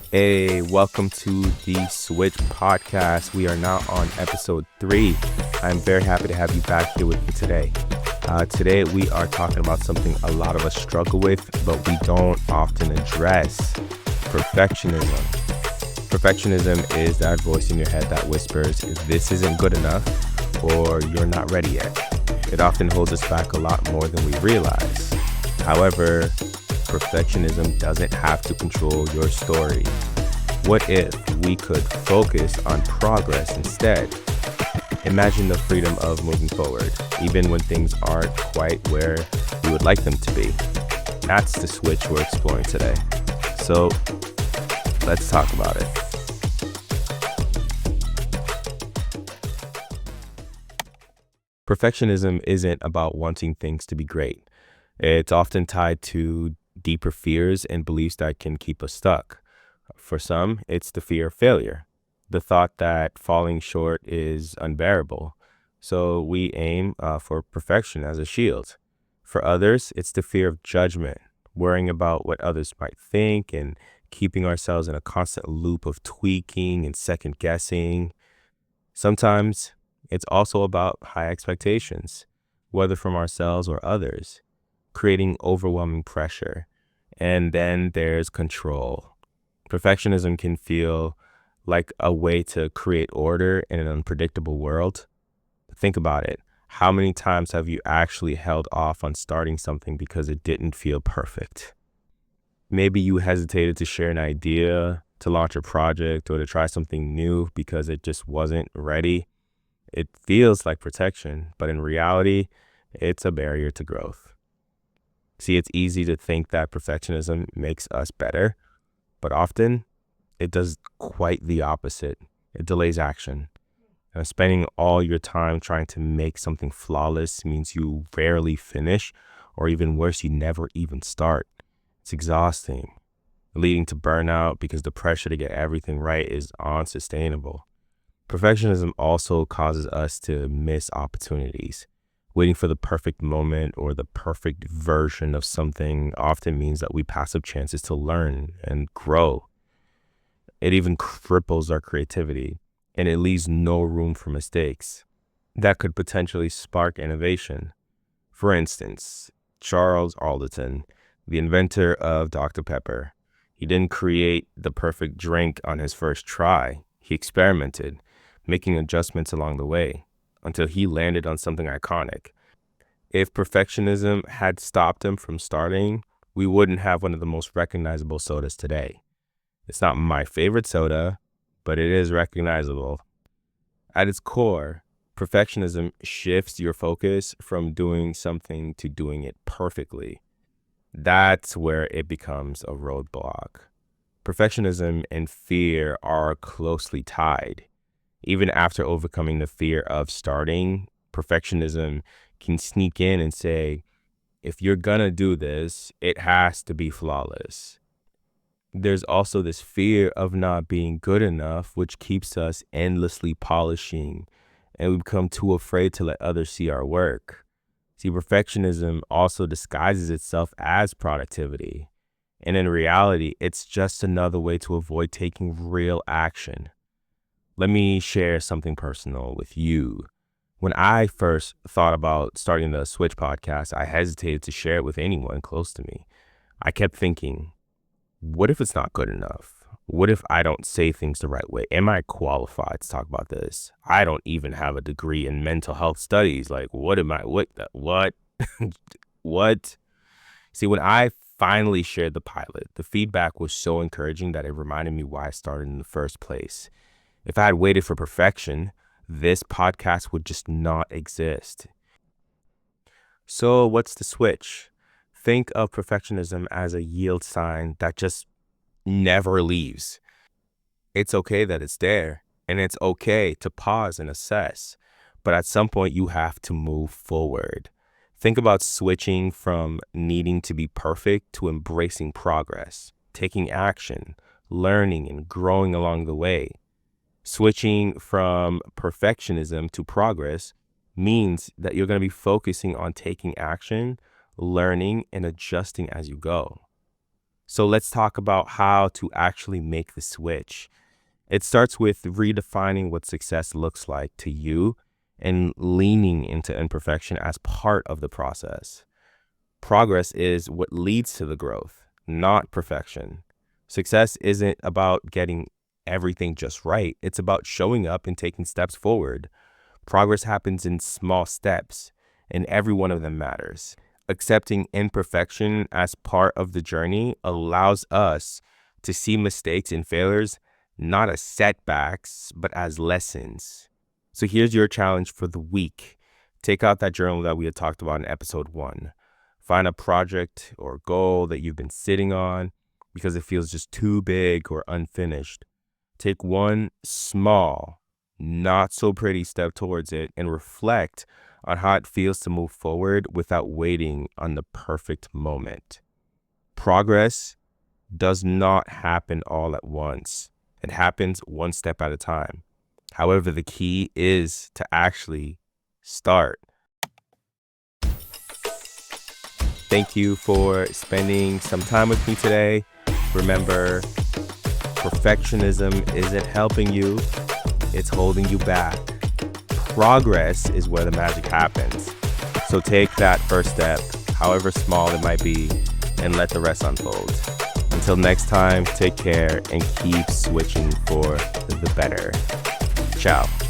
Hey, welcome to the Switch podcast. We are now on episode 3. I'm very happy to have you back here with me today. Today we are talking about something a lot of us struggle with, but we don't often address: perfectionism. Perfectionism is that voice in your head that whispers, this isn't good enough, or you're not ready yet. It often holds us back a lot more than we realize. However, perfectionism doesn't have to control your story. What if we could focus on progress instead? Imagine the freedom of moving forward, even when things aren't quite where we would like them to be. That's the switch we're exploring today. So let's talk about it. Perfectionism isn't about wanting things to be great. It's often tied to deeper fears and beliefs that can keep us stuck. For some, it's the fear of failure, the thought that falling short is unbearable. So we aim for perfection as a shield. For others, it's the fear of judgment, worrying about what others might think and keeping ourselves in a constant loop of tweaking and second guessing. Sometimes it's also about high expectations, whether from ourselves or others, creating overwhelming pressure. And then there's control. Perfectionism can feel like a way to create order in an unpredictable world. Think about it. How many times have you actually held off on starting something because it didn't feel perfect? Maybe you hesitated to share an idea, to launch a project, or to try something new because it just wasn't ready. It feels like protection, but in reality, it's a barrier to growth. See, it's easy to think that perfectionism makes us better, but often it does quite the opposite. It delays action. Spending all your time trying to make something flawless means you rarely finish, or even worse, you never even start. It's exhausting, leading to burnout because the pressure to get everything right is unsustainable. Perfectionism also causes us to miss opportunities. Waiting for the perfect moment or the perfect version of something often means that we pass up chances to learn and grow. It even cripples our creativity, and it leaves no room for mistakes that could potentially spark innovation. For instance, Charles Alderton, the inventor of Dr. Pepper, he didn't create the perfect drink on his first try. He experimented, making adjustments along the way until he landed on something iconic. If perfectionism had stopped him from starting, we wouldn't have one of the most recognizable sodas today. It's not my favorite soda, but it is recognizable. At its core, perfectionism shifts your focus from doing something to doing it perfectly. That's where it becomes a roadblock. Perfectionism and fear are closely tied. Even after overcoming the fear of starting, perfectionism can sneak in and say, if you're gonna do this, it has to be flawless. There's also this fear of not being good enough, which keeps us endlessly polishing, and we become too afraid to let others see our work. See, perfectionism also disguises itself as productivity. And in reality, it's just another way to avoid taking real action. Let me share something personal with you. When I first thought about starting the Switch podcast, I hesitated to share it with anyone close to me. I kept thinking, what if it's not good enough? What if I don't say things the right way? Am I qualified to talk about this? I don't even have a degree in mental health studies. Like, what am I, what, what? See, when I finally shared the pilot, the feedback was so encouraging that it reminded me why I started in the first place. If I had waited for perfection, this podcast would just not exist. So what's the switch? Think of perfectionism as a yield sign that just never leaves. It's okay that it's there, and it's okay to pause and assess, but at some point you have to move forward. Think about switching from needing to be perfect to embracing progress, taking action, learning and growing along the way. Switching from perfectionism to progress means that you're going to be focusing on taking action, learning, and adjusting as you go. So let's talk about how to actually make the switch. It starts with redefining what success looks like to you and leaning into imperfection as part of the process. Progress is what leads to the growth, not perfection. Success isn't about getting everything just right. It's about showing up and taking steps forward. Progress happens in small steps, and every one of them matters. Accepting imperfection as part of the journey allows us to see mistakes and failures not as setbacks, but as lessons. So here's your challenge for the week. Take out that journal that we had talked about in episode 1. Find a project or goal that you've been sitting on because it feels just too big or unfinished. Take one small, not so pretty step towards it and reflect on how it feels to move forward without waiting on the perfect moment. Progress does not happen all at once. It happens one step at a time. However, the key is to actually start. Thank you for spending some time with me today. Remember, perfectionism isn't helping you, it's holding you back. Progress is where the magic happens. So take that first step, however small it might be, and let the rest unfold. Until next time, take care and keep switching for the better. Ciao.